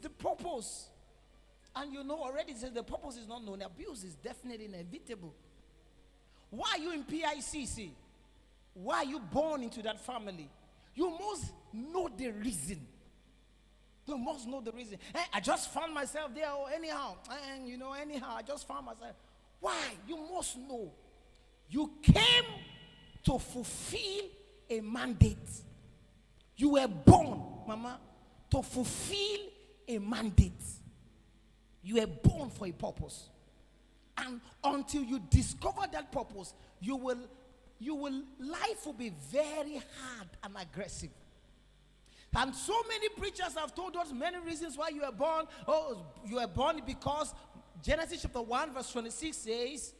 the purpose. And you know already, since the purpose is not known, abuse is definitely inevitable. Why are you in PICC? Why are you born into that family? You must know the reason. You must know the reason. I just found myself there anyhow. And anyhow, I just found myself. Why? You must know. You came to fulfill a mandate. You were born, Mama, to fulfill a mandate. You were born for a purpose. And until you discover that purpose, life will be very hard and aggressive. And so many preachers have told us many reasons why you were born. Oh, you were born because Genesis chapter 1 verse 26 says,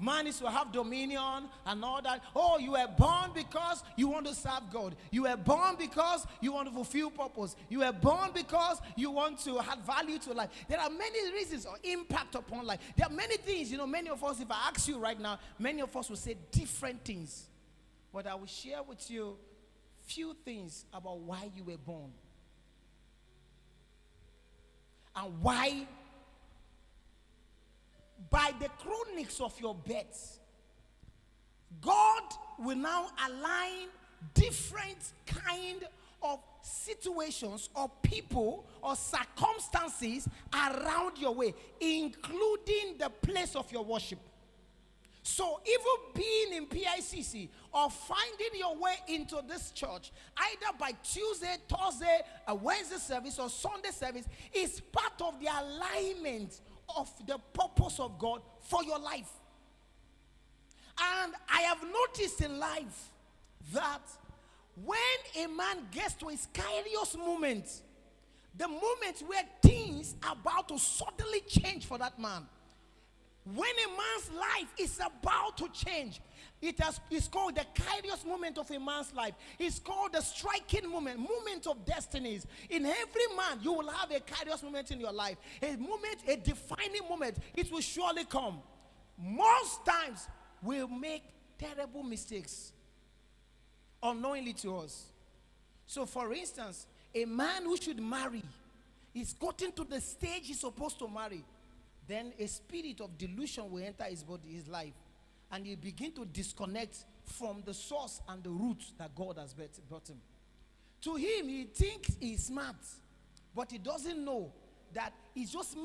man is to have dominion and all that. Oh, you were born because you want to serve God. You were born because you want to fulfill purpose. You were born because you want to add value to life. There are many reasons or impact upon life. There are many things, many of us, if I ask you right now, many of us will say different things. But I will share with you few things about why you were born. And why, by the chronics of your birth, God will now align different kind of situations or people or circumstances around your way, including the place of your worship. So even being in PICC or finding your way into this church, either by Tuesday, Thursday, a Wednesday service or Sunday service, is part of the alignment of the purpose of God for your life. And I have noticed in life that when a man gets to his kairos moment, the moment where things are about to suddenly change for that man, when a man's life is about to change, it's called the kairos moment of a man's life. It's called the striking moment of destinies. In every man, you will have a kairos moment in your life. A moment, a defining moment. It will surely come. Most times, we'll make terrible mistakes unknowingly to us. So, for instance, a man who should marry is gotten to the stage he's supposed to marry. Then a spirit of delusion will enter his body, his life. And he begin to disconnect from the source and the root that God has brought him. To him, he thinks he's smart. But he doesn't know that he has just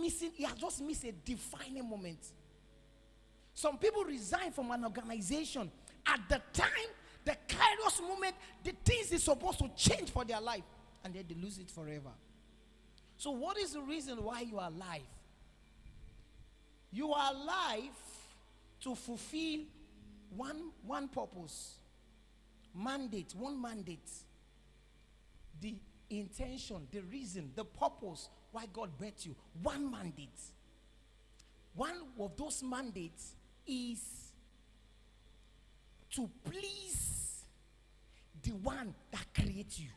missed a defining moment. Some people resign from an organization. At the time, the kairos moment, the things is supposed to change for their life. And then they lose it forever. So what is the reason why you are alive? You are alive to fulfill one purpose, mandate, one mandate. The intention, the reason, the purpose why God brought you, one mandate. One of those mandates is to please the one that creates you.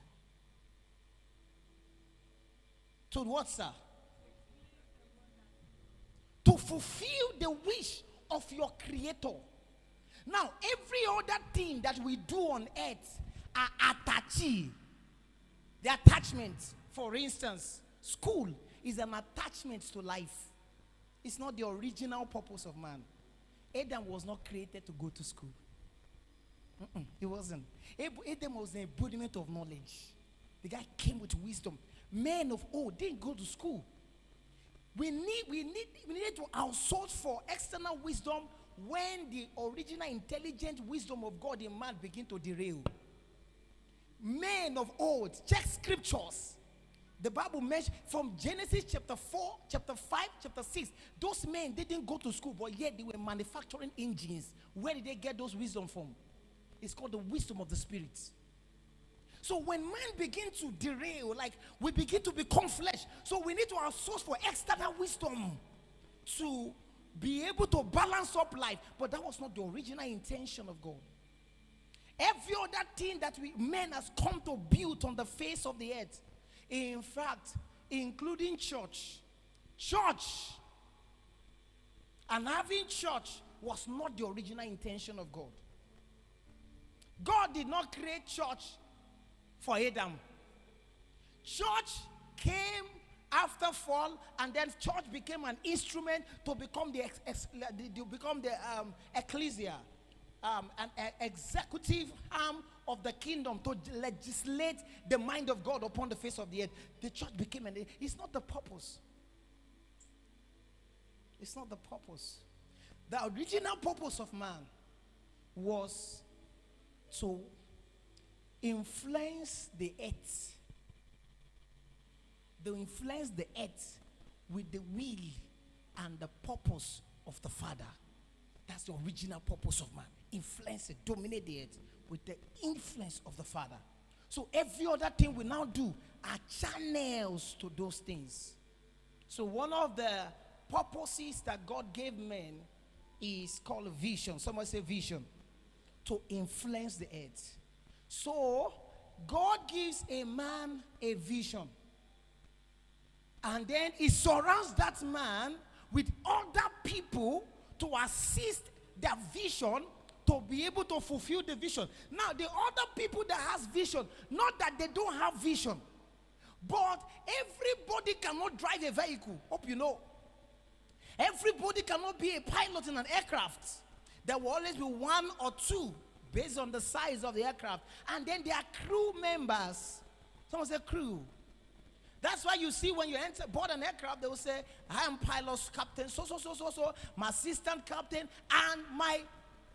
To what, sir? To fulfill the wish of your creator. Now, every other thing that we do on earth are attachee. The attachments, for instance, school is an attachment to life. It's not the original purpose of man. Adam was not created to go to school. He wasn't. Adam was the embodiment of knowledge. The guy came with wisdom. Men of old didn't go to school. We need to outsource for external wisdom when the original intelligent wisdom of God in man begin to derail. Men of old, check scriptures. The Bible mentions from Genesis chapter 4, chapter 5, chapter 6. Those men didn't go to school, but yet they were manufacturing engines. Where did they get those wisdom from? It's called the wisdom of the Spirit. So when man begins to derail, like we begin to become flesh, so we need to outsource for external wisdom to be able to balance up life. But that was not the original intention of God. Every other thing that men has come to build on the face of the earth, in fact, including church and having church was not the original intention of God. God did not create church for Adam. Church came after fall, and then church became an instrument to become the ecclesia, an executive arm of the kingdom to legislate the mind of God upon the face of the earth. The church became it's not the purpose. It's not the purpose. The original purpose of man was to influence the earth. To influence the earth with the will and the purpose of the Father. That's the original purpose of man. Influence it, dominate the earth with the influence of the Father. So every other thing we now do are channels to those things. So one of the purposes that God gave men is called vision. Someone say vision. To influence the earth. So God gives a man a vision. And then he surrounds that man with other people to assist their vision to be able to fulfill the vision. Now, the other people that has vision, not that they don't have vision, but everybody cannot drive a vehicle. Hope you know. Everybody cannot be a pilot in an aircraft. There will always be one or two based on the size of the aircraft. And then there are crew members. Someone say crew. That's why you see when you enter board an aircraft, they will say, I am pilot, captain, so, my assistant captain, and my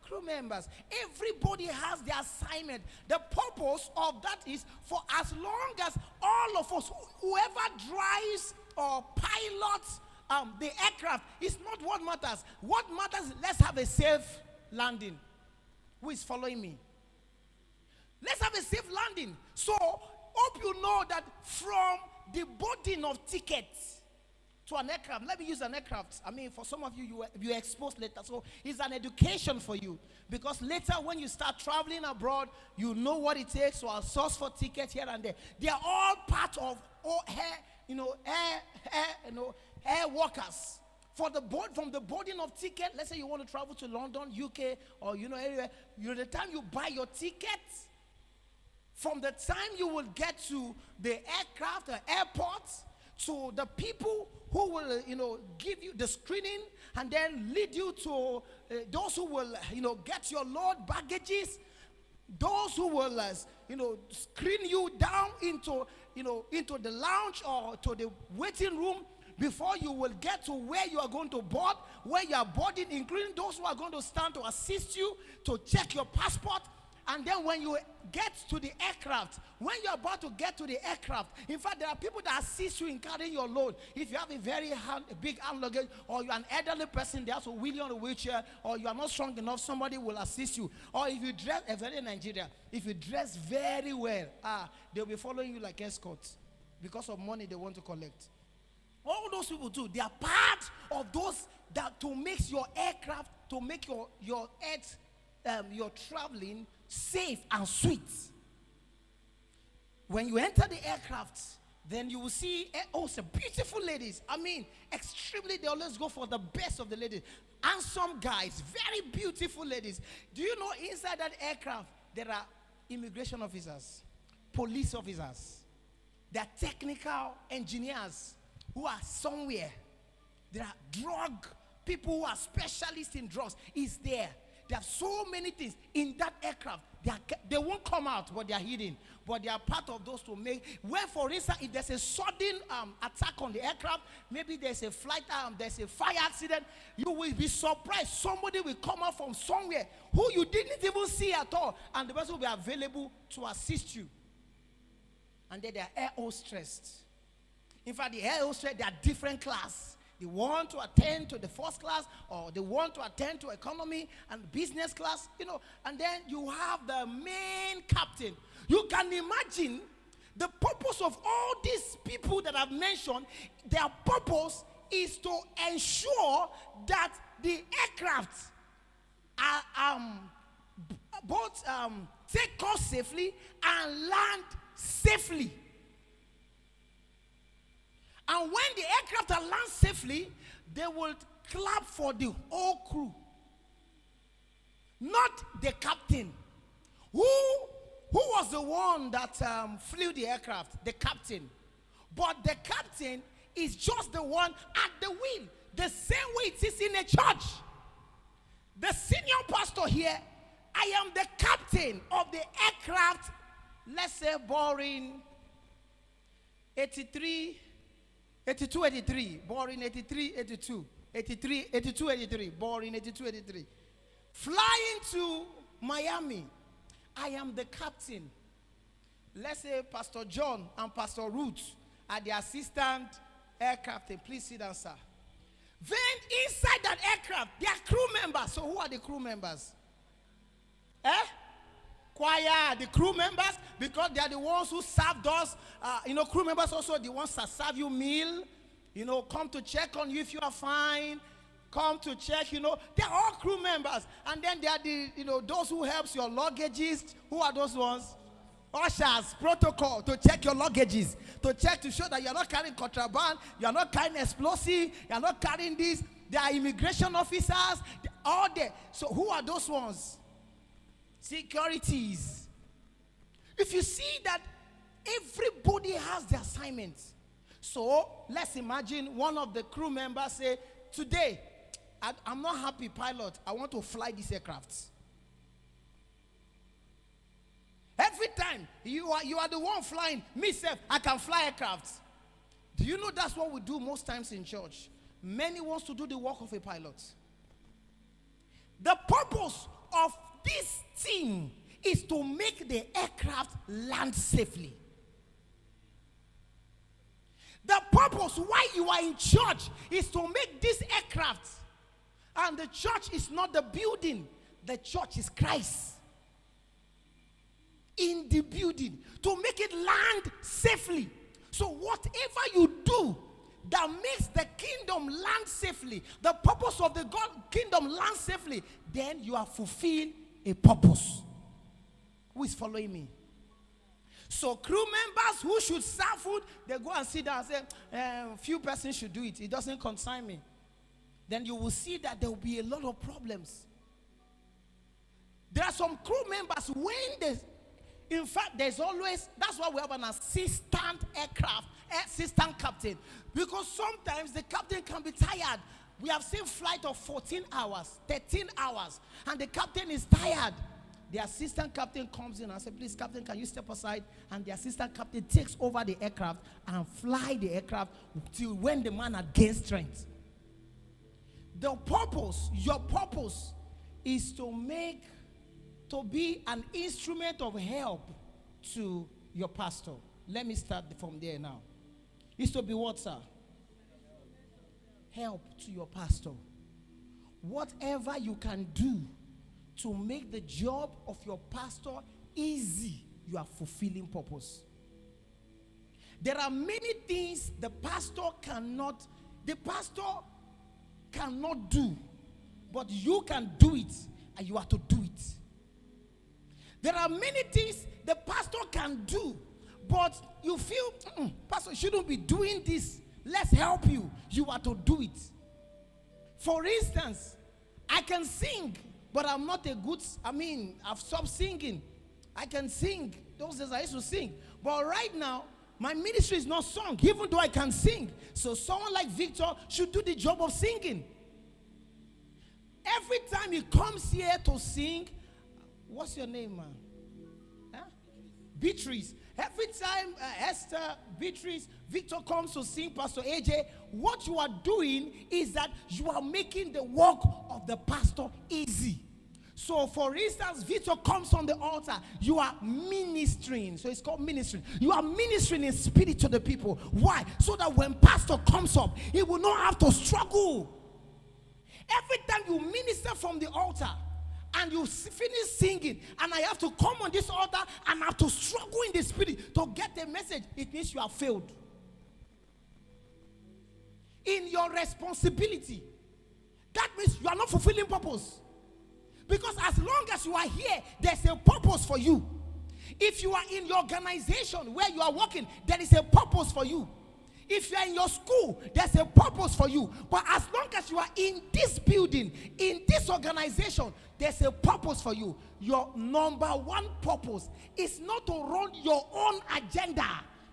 crew members. Everybody has their assignment. The purpose of that is for as long as all of us, whoever drives or pilots the aircraft, is not what matters. What matters is let's have a safe landing. Who is following me? Let's have a safe landing. So, hope you know that from the boarding of tickets to an aircraft. Let me use an aircraft. I mean, for some of you, you're exposed later. So it's an education for you. Because later when you start traveling abroad, you know what it takes to source for tickets here and there. They are all part of air workers. From the boarding of ticket, let's say you want to travel to London, UK, or anywhere. The time you buy your tickets, from the time you will get to the aircraft, the airport, to the people who will, give you the screening and then lead you to those who will, get your load baggages, those who will, screen you down into the lounge or to the waiting room before you will get to where you are going to board, where you are boarding, including those who are going to stand to assist you to check your passport. And then when you get to the aircraft, when you're about to get to the aircraft, in fact, there are people that assist you in carrying your load. If you have a very big hand luggage, or you're an elderly person, they have to wheel you on a wheelchair, or you are not strong enough, somebody will assist you. Or if you dress, very in Nigeria, if you dress very well, they'll be following you like escorts because of money they want to collect. All those people too, they are part of those that to make your aircraft, to make your traveling safe and sweet. When you enter the aircraft, then you will see some beautiful ladies. I mean, extremely, they always go for the best of the ladies. Handsome guys, very beautiful ladies. Do you know inside that aircraft, there are immigration officers, police officers, there are technical engineers who are somewhere. There are drug people who are specialists in drugs. Is there. There are so many things in that aircraft. They won't come out, but they are hidden. But they are part of those to make. Where, for instance, if there's a sudden attack on the aircraft, maybe there's a flight, there's a fire accident, you will be surprised. Somebody will come out from somewhere who you didn't even see at all, and the person will be available to assist you. And then they are air hostess. In fact, the air hostess, they are different class. They want to attend to the first class, or they want to attend to economy and business class, and then you have the main captain. You can imagine the purpose of all these people that I've mentioned. Their purpose is to ensure that the aircraft are both take off safely and land safely. And when the aircraft are land safely, they will clap for the whole crew. Not the captain. Who was the one that flew the aircraft? The captain. But the captain is just the one at the wheel. The same way it is in a church. The senior pastor here, I am the captain of the aircraft, let's say boring 83, 82, 83, boring 83, 82, 83, 82, 83, boring 82, 83. Flying to Miami, I am the captain. Let's say Pastor John and Pastor Ruth are the assistant aircraft. Please sit down, sir. Then inside that aircraft, there are crew members. So who are the crew members? Choir, the crew members, because they are the ones who served us. Crew members also the ones that serve you meal. Come to check on you if you are fine. Come to check, They are all crew members. And then there are the, those who helps your luggages. Who are those ones? Ushers, protocol, to check your luggages, to check to show that you're not carrying contraband, you're not carrying explosive, you're not carrying this. There are immigration officers, all there. So who are those ones? Securities. If you see that everybody has their assignments. So let's imagine one of the crew members say, today, I'm not happy, pilot. I want to fly this aircraft. Every time you are the one flying, myself, I can fly aircraft. Do you know that's what we do most times in church? Many wants to do the work of a pilot. The purpose of this thing is to make the aircraft land safely. The purpose why you are in church is to make this aircraft. And the church is not the building. The church is Christ. In the building, to make it land safely. So whatever you do that makes the kingdom land safely, the purpose of the God kingdom land safely, then you have fulfilled a purpose. Who is following me? So crew members who should serve food, they go and sit down and say, few persons should do it. It doesn't concern me. Then you will see that there will be a lot of problems. There are some crew members when in fact, there's always, that's why we have an assistant aircraft, assistant captain. Because sometimes the captain can be tired. We have seen flight of 14 hours, 13 hours, and the captain is tired. The assistant captain comes in and says, please, captain, can you step aside? And the assistant captain takes over the aircraft and fly the aircraft till when the man gains strength. The purpose, your purpose, is to be an instrument of help to your pastor. Let me start from there now. It's to be what, sir? Help to your pastor. Whatever you can do to make the job of your pastor easy, you are fulfilling purpose. There are many things the pastor cannot do, but you can do it, and you have to do it. There are many things the pastor can do, but you feel, pastor shouldn't be doing this. Let's help you. You are to do it. For instance, I can sing, but I'm not a good, I've stopped singing. I can sing. Those days I used to sing. But right now, my ministry is not song, even though I can sing. So someone like Victor should do the job of singing. Every time he comes here to sing, what's your name, man? Huh? Beatrice. Every time Esther, Beatrice, Victor comes to sing, Pastor AJ, what you are doing is that you are making the work of the pastor easy. So, for instance, Victor comes on the altar. You are ministering. So, it's called ministering. You are ministering in spirit to the people. Why? So that when pastor comes up, he will not have to struggle. Every time you minister from the altar, and you finish singing, and I have to come on this altar and have to struggle in the spirit to get a message, it means you have failed in your responsibility. That means you are not fulfilling purpose. Because as long as you are here, there's a purpose for you. If you are in your organization where you are working, there is a purpose for you. If you are in your school, there's a purpose for you. But as long as you are in this building, in this organization, there's a purpose for you. Your number one purpose is not to run your own agenda.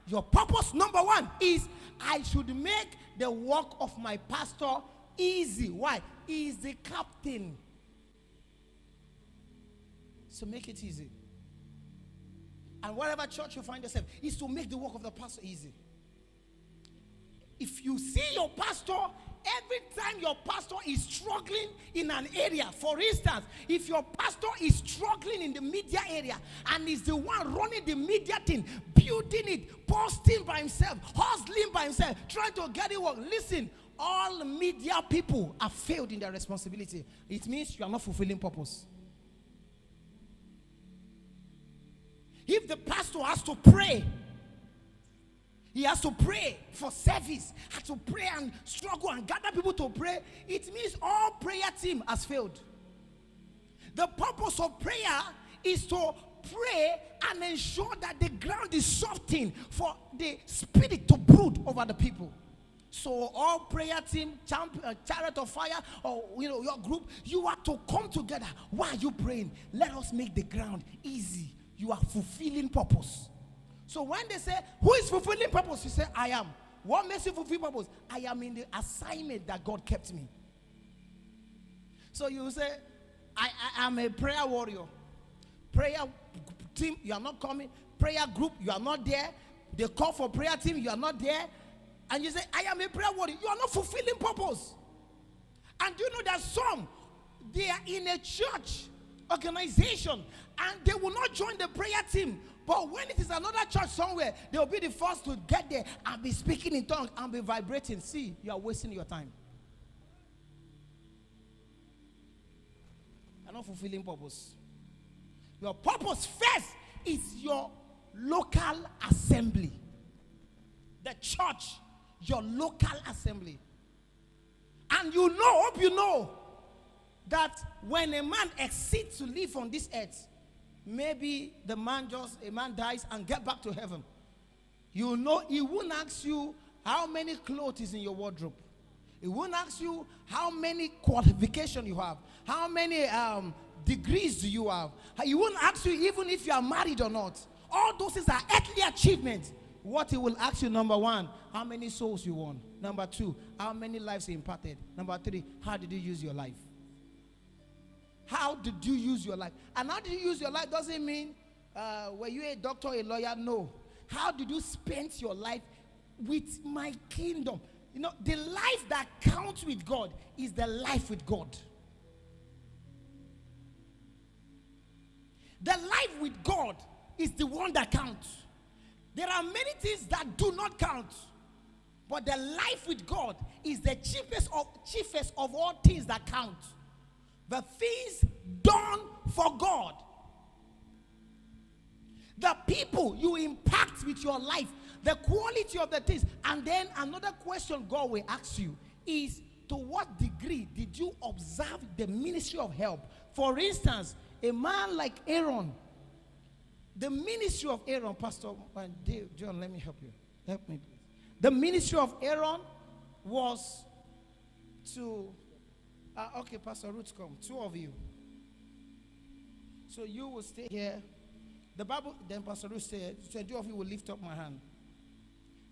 Your purpose, number one, is I should make the work of my pastor easy. Why? He is the captain. So make it easy. And whatever church you find yourself, is to make the work of the pastor easy. If you see your pastor, every time your pastor is struggling in an area, for instance, if your pastor is struggling in the media area and is the one running the media thing, building it, posting by himself, hustling by himself, trying to get it work, listen, all media people have failed in their responsibility. It means you are not fulfilling purpose. If the pastor has to pray, he has to pray for service, has to pray and struggle and gather people to pray, it means all prayer team has failed. The purpose of prayer is to pray and ensure that the ground is softened for the spirit to brood over the people. So all prayer team, chariot of fire, or your group, you are to come together. Why are you praying? Let us make the ground easy. You are fulfilling purpose. So when they say, who is fulfilling purpose? You say, I am. What makes you fulfill purpose? I am in the assignment that God kept me. So you say, I am a prayer warrior. Prayer team, you are not coming. Prayer group, you are not there. They call for prayer team, you are not there. And you say, I am a prayer warrior. You are not fulfilling purpose. And do you know that some, they are in a church organization and they will not join the prayer team. But when it is another church somewhere, they will be the first to get there and be speaking in tongues and be vibrating. See, you are wasting your time. You are not fulfilling purpose. Your purpose first is your local assembly. The church, your local assembly. And you know, hope you know, that when a man exceeds to live on this earth, maybe a man dies and get back to heaven. You know, he won't ask you how many clothes is in your wardrobe. He won't ask you how many qualifications you have, how many degrees do you have. He won't ask you even if you are married or not. All those things are earthly achievements. What he will ask you, number one, how many souls you won. Number two, how many lives you imparted. Number three, how did you use your life? How did you use your life? And how did you use your life doesn't mean, were you a doctor, a lawyer? No. How did you spend your life with my kingdom? You know, the life that counts with God is the life with God. The life with God is the one that counts. There are many things that do not count. But the life with God is the chiefest of all things that count. The things done for God. The people you impact with your life. The quality of the things. And then another question God will ask you is, to what degree did you observe the ministry of help? For instance, a man like Aaron. The ministry of Aaron, Pastor John, let me help you. Help me, please. The ministry of Aaron was to... okay, Pastor Ruth, come. Two of you. So you will stay here. The Bible, then Pastor Ruth said, two of you will lift up my hand.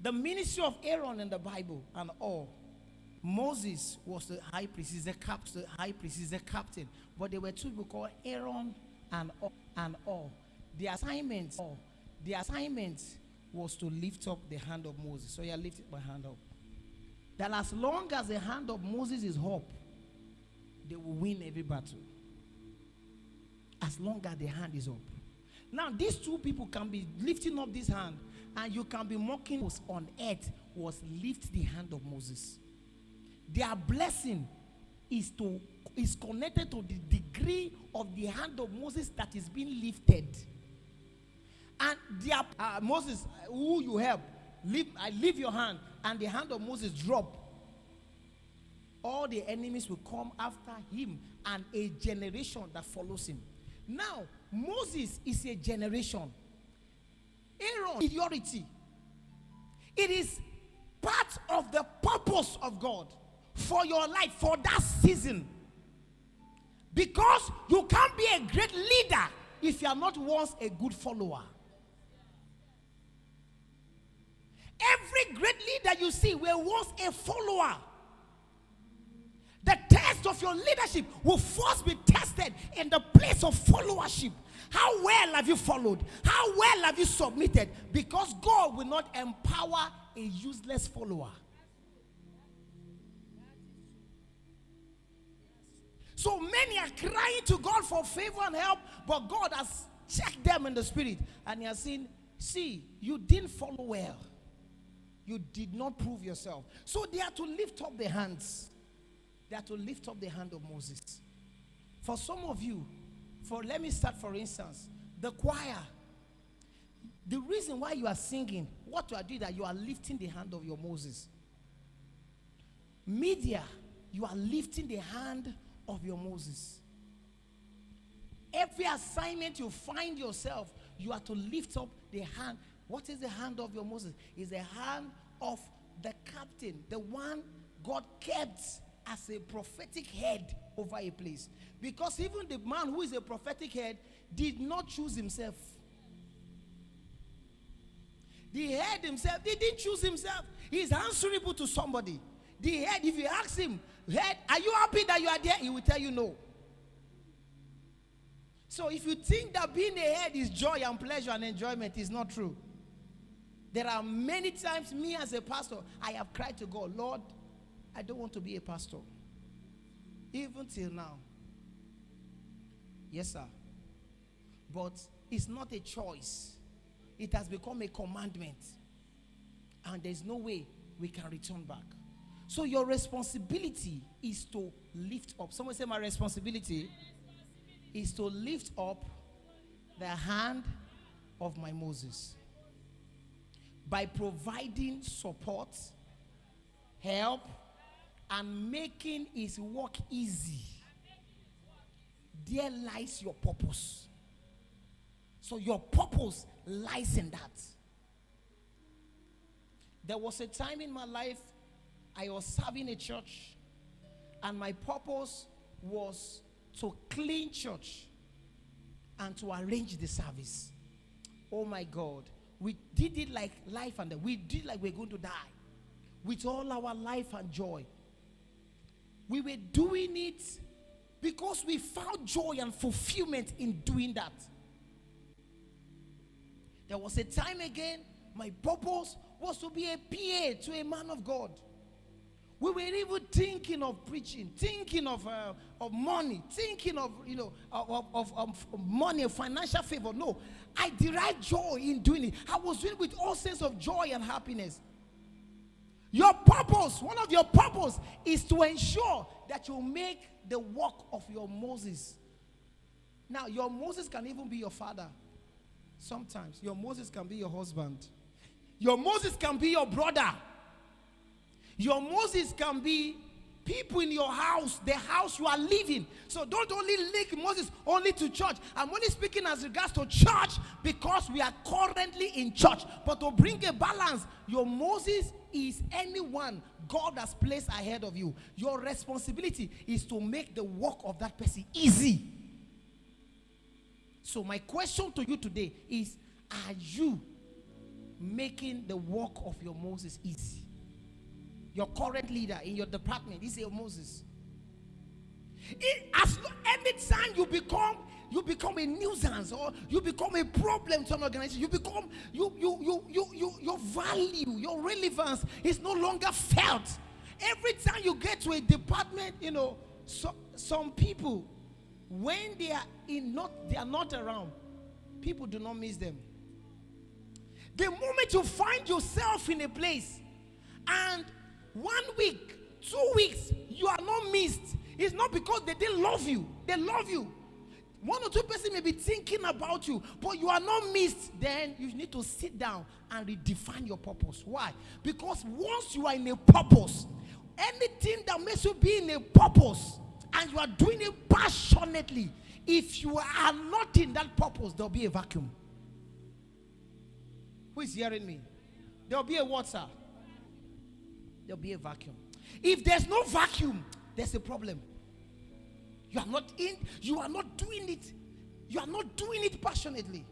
The ministry of Aaron in the Bible and all. Moses was the high priest. He's the captain. The high priest is the captain. But there were two people called Aaron and all. The assignment was to lift up the hand of Moses. So I lifted my hand up. That as long as the hand of Moses is up, they will win every battle. As long as the hand is up. Now, these two people can be lifting up this hand, and you can be mocking on earth was lift the hand of Moses. Their blessing is connected to the degree of the hand of Moses that is being lifted. And their Moses, who you help, I leave your hand, and the hand of Moses drop. All the enemies will come after him and a generation that follows him. Now, Moses is a generation. Aaron, inferiority. It is part of the purpose of God for your life, for that season. Because you can't be a great leader if you are not once a good follower. Every great leader you see was a follower. The test of your leadership will first be tested in the place of followership. How well have you followed? How well have you submitted? Because God will not empower a useless follower. So many are crying to God for favor and help, but God has checked them in the spirit and He has seen, see, you didn't follow well. You did not prove yourself. So they are to lift up their hands. They are to lift up the hand of Moses. For some of you, let me start for instance, the choir. The reason why you are singing, what you are doing, that you are lifting the hand of your Moses. Media, you are lifting the hand of your Moses. Every assignment you find yourself, you are to lift up the hand. What is the hand of your Moses? It's the hand of the captain, the one God kept as a prophetic head over a place. Because even the man who is a prophetic head did not choose himself. The head himself, he didn't choose himself. He's answerable to somebody. The head, if you ask him, head, are you happy that you are there? He will tell you no. So if you think that being the head is joy and pleasure and enjoyment, it's not true. There are many times, me as a pastor, I have cried to God, Lord, I don't want to be a pastor. Even till now. Yes, sir. But it's not a choice. It has become a commandment. And there's no way we can return back. So your responsibility is to lift up. Someone say, my responsibility is to lift up the hand of my Moses. By providing support, help, and making his work easy. There lies your purpose. So your purpose lies in that. There was a time in my life I was serving a church, and my purpose was to clean church and to arrange the service. Oh my God. We did it like life and death. We did like we're going to die. With all our life and joy. We were doing it because we found joy and fulfillment in doing that. There was a time again, my purpose was to be a PA to a man of God. We were even thinking of preaching, thinking of money, thinking of, of money, financial favor. No, I derived joy in doing it. I was doing it with all sense of joy and happiness. Your purpose, one of your purpose, is to ensure that you make the work of your Moses. Now, your Moses can even be your father. Sometimes your Moses can be your husband. Your Moses can be your brother. Your Moses can be people in your house, the house you are living. So don't only link Moses only to church. I'm only speaking as regards to church because we are currently in church. But to bring a balance, your Moses is anyone God has placed ahead of you. Your responsibility is to make the work of that person easy. So my question to you today is, are you making the work of your Moses easy? Your current leader in your department is your Moses. Anytime you become a nuisance, or you become a problem to an organization, you become your value, your relevance is no longer felt. Every time you get to a department, some people, when they are not around, people do not miss them. The moment you find yourself in a place and 1 week, 2 weeks, you are not missed, it's not because they didn't love you. They love you. 1 or 2 persons may be thinking about you, but you are not missed. Then you need to sit down and redefine your purpose. Why? Because once you are in a purpose, anything that makes you be in a purpose and you are doing it passionately, if you are not in that purpose, there will be a vacuum. Who is hearing me? There will be a what, sir? There will be a vacuum. If there's no vacuum, there's a problem. You are not doing it. You are not doing it passionately.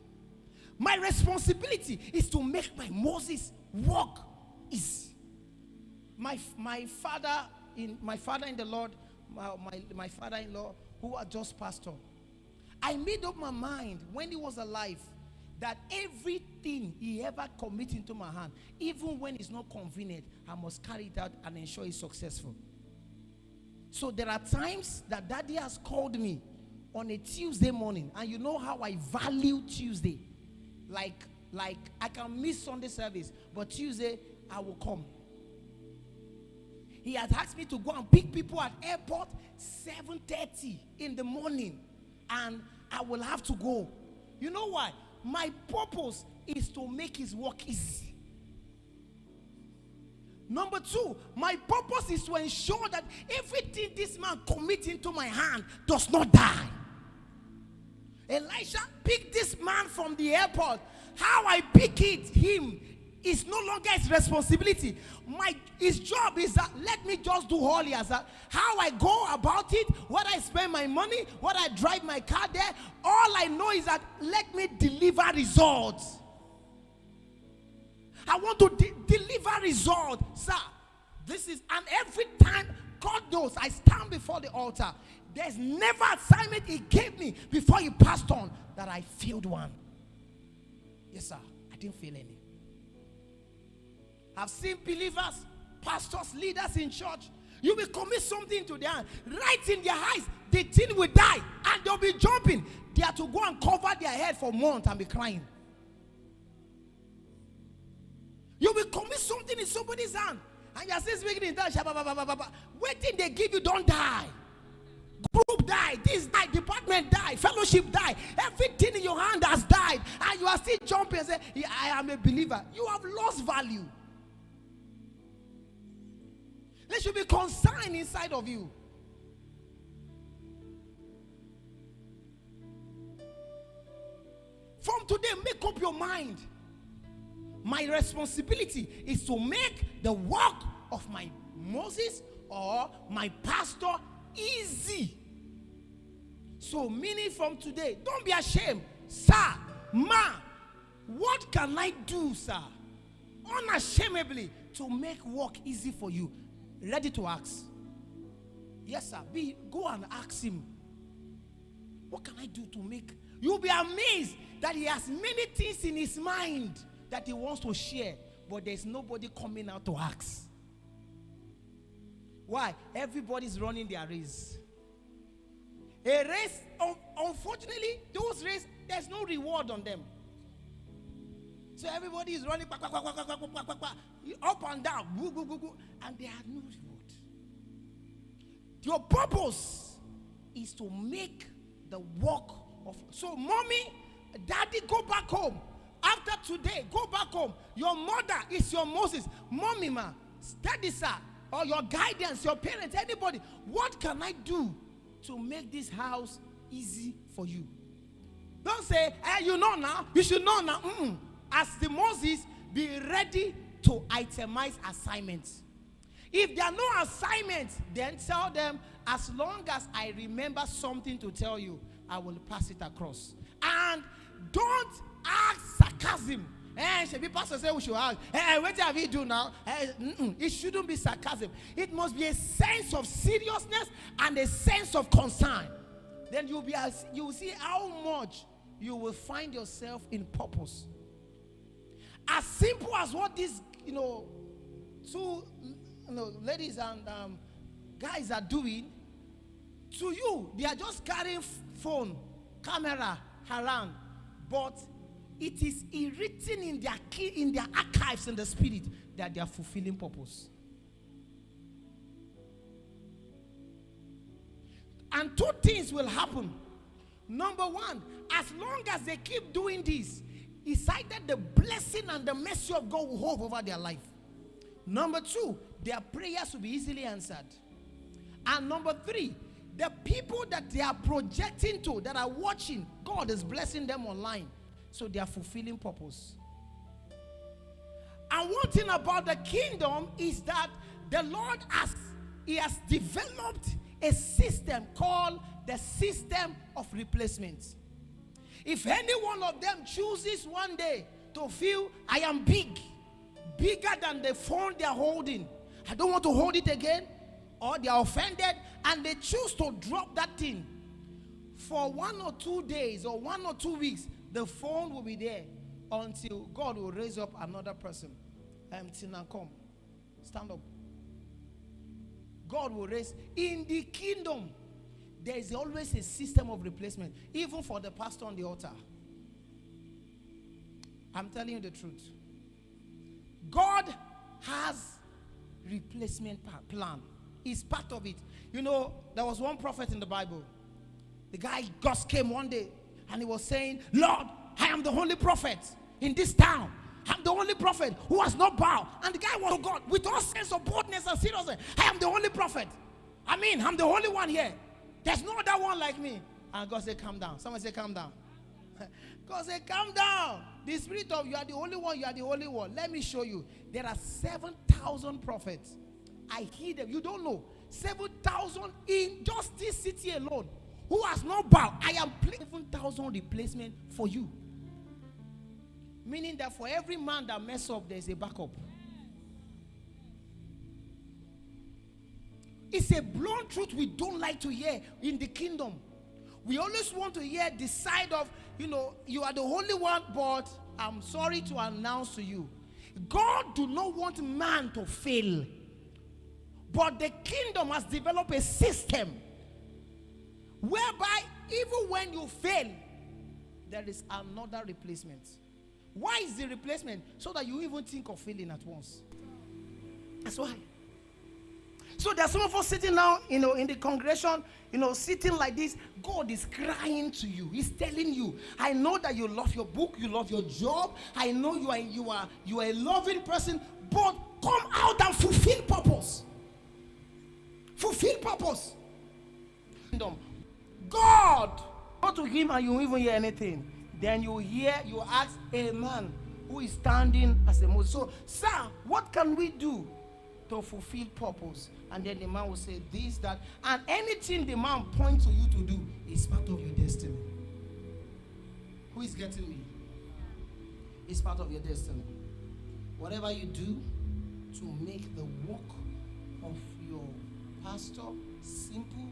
My responsibility is to make my Moses work. easy. My father in the Lord, my father-in-law, who was just pastor, I made up my mind when he was alive that everything he ever commits into my hand, even when it's not convenient, I must carry it out and ensure it's successful. So there are times that Daddy has called me on a Tuesday morning, and you know how I value Tuesday. Like I can miss Sunday service, but Tuesday I will come. He has asked me to go and pick people at airport 7:30 in the morning, and I will have to go. You know why? My purpose is to make his work easy. Number two, my purpose is to ensure that everything this man commits into my hand does not die. Elisha picked this man from the airport. How I pick him is no longer his responsibility. His job is that let me just do all he has. How I go about it, what I spend my money, what I drive my car there, all I know is that let me deliver results. I want to deliver results, sir. And every time, God knows, I stand before the altar. There's never assignment he gave me before he passed on that I failed one. Yes, sir. I didn't fail any. I've seen believers, pastors, leaders in church. You will commit something to their hand, right in their eyes. The thing will die and they'll be jumping. They are to go and cover their head for months and be crying. You will commit something in somebody's hand, and you are still speaking in tongues. Waiting they give you don't die. Group die, this die, department die, fellowship die. Everything in your hand has died, and you are still jumping and say, I am a believer. You have lost value. There should be concern inside of you. From today, make up your mind. My responsibility is to make the work of my Moses or my pastor easy. So, meaning from today, don't be ashamed. Sir, ma, what can I do, sir? Unashamedly to make work easy for you. Ready to ask? Yes, sir. Go and ask him. What can I do to make? You'll be amazed that he has many things in his mind that he wants to share, but there's nobody coming out to ask. Why? Everybody's running their race. A race, unfortunately, those races, there's no reward on them. So everybody is running up and down, and there are no reward. Your purpose is to make the work of. So, mommy, daddy, go back home. After today, go back home. Your mother is your Moses. Mommy, ma, study, sir, or your guidance, your parents, anybody. What can I do to make this house easy for you? Don't say, hey, you know now. You should know now. As the Moses, be ready to itemize assignments. If there are no assignments, then tell them, as long as I remember something to tell you, I will pass it across. And don't ask sarcasm. Should be pastor say we should ask. What have you do now? It shouldn't be sarcasm. It must be a sense of seriousness and a sense of concern. Then you will see how much you will find yourself in purpose. As simple as what these two ladies and guys are doing. To you, they are just carrying phone, camera around, but it is written in their archives in the spirit that they are fulfilling purpose. And two things will happen. Number one, as long as they keep doing this, it's either the blessing and the mercy of God will hold over their life. Number two, their prayers will be easily answered. And number three, the people that they are projecting to, that are watching, God is blessing them online. So they are fulfilling purpose. And one thing about the kingdom is that the Lord has developed a system called the system of replacement. If any one of them chooses one day to feel, I am big, bigger than the phone they are holding. I don't want to hold it again. Or they are offended and they choose to drop that thing. For 1 or 2 days or 1 or 2 weeks, the phone will be there until God will raise up another person. Tina, come. Stand up. God will raise. In the kingdom, there is always a system of replacement. Even for the pastor on the altar. I'm telling you the truth. God has replacement plan. It's part of it. You know, there was one prophet in the Bible. The guy just came one day and he was saying, Lord, I am the only prophet in this town. I'm the only prophet who has not bowed. And the guy was to God with all sense of boldness and seriousness. I am the only prophet. I'm the only one here. There's no other one like me. And God said, calm down. Someone say, calm down. God said, calm down. The spirit of you are the only one, you are the only one. Let me show you. There are 7,000 prophets. I hear them. You don't know. 7,000 in just this city alone. Who has not bowed? I am placing 7,000 replacement for you. Meaning that for every man that mess up, there's a backup. It's a blunt truth we don't like to hear in the kingdom. We always want to hear the side of, you are the only one, but I'm sorry to announce to you, God do not want man to fail. But the kingdom has developed a system whereby even when you fail, there is another replacement. Why is the replacement? So that you even think of failing at once. That's why. So there's some of us sitting now, in the congregation, sitting like this. God is crying to you. He's telling you, I know that you love your book, you love your job. I know you are a loving person, but come out and fulfill purpose. Fulfill purpose. God, go to him and you won't even hear anything. Then you ask a man who is standing as a Moses. So, sir, what can we do to fulfill purpose? And then the man will say this, that, and anything the man points to you to do is part of your destiny. Who is getting me? It's part of your destiny. Whatever you do to make the work of your pastor simple,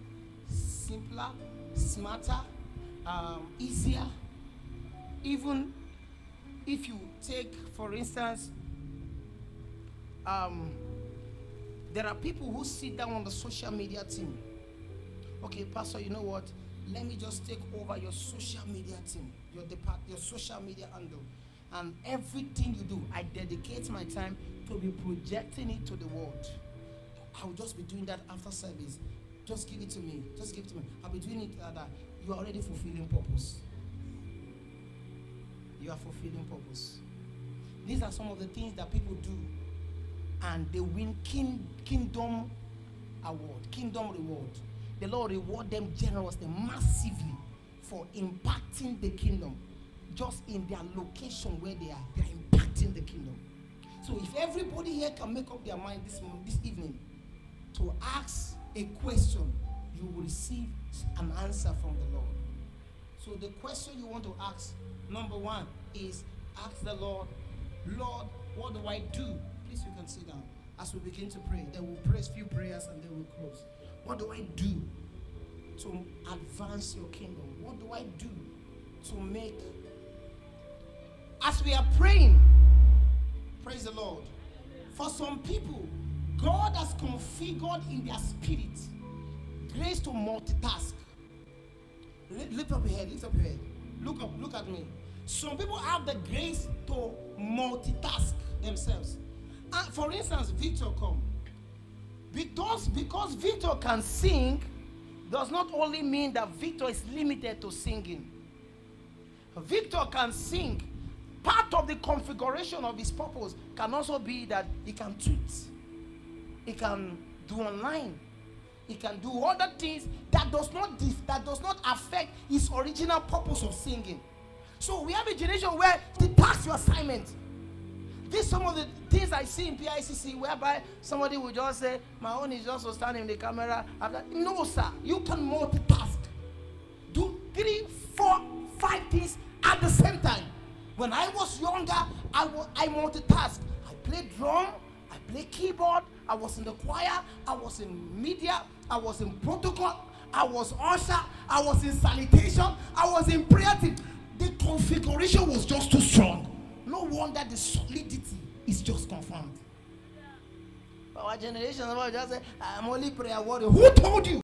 simpler, smarter, easier. Even if you take, for instance, there are people who sit down on the social media team. Okay, pastor, you know what? Let me just take over your social media team, your social media handle. And everything you do, I dedicate my time to be projecting it to the world. I will just be doing that after service. Just give it to me. Just give it to me. I'll be doing it that you are already fulfilling purpose. You are fulfilling purpose. These are some of the things that people do. And they win kingdom award, kingdom reward. The Lord reward them generously, massively for impacting the kingdom. Just in their location where they are impacting the kingdom. So if everybody here can make up their mind this evening to ask a question, you will receive an answer from the Lord. So the question you want to ask, number one, is ask the Lord, Lord, what do I do? Please, you can sit down. As we begin to pray, then we'll pray a few prayers and then we'll close. What do I do to advance your kingdom? What do I do to make... As we are praying, praise the Lord. For some people, God has configured in their spirit grace to multitask. Lift up your head, lift up your head. Look at me. Some people have the grace to multitask themselves. And for instance, Victor come. Because Victor can sing, does not only mean that Victor is limited to singing. Victor can sing. Part of the configuration of his purpose can also be that he can tweet. He can do online. He can do other things that does not affect his original purpose of singing. So we have a generation where they pass your assignment. These some of the things I see in PICC whereby somebody will just say, my own is just to stand in the camera. No, sir. You can multitask. Do 3, 4, 5 things at the same time. When I was younger, I multitask. I play drum, I play keyboard, I was in the choir, I was in media, I was in protocol, I was usher, I was in sanitation, I was in prayer team. The configuration was just too strong. No wonder the solidity is just confirmed. Our generation just say, I'm only prayer warrior. Who told you?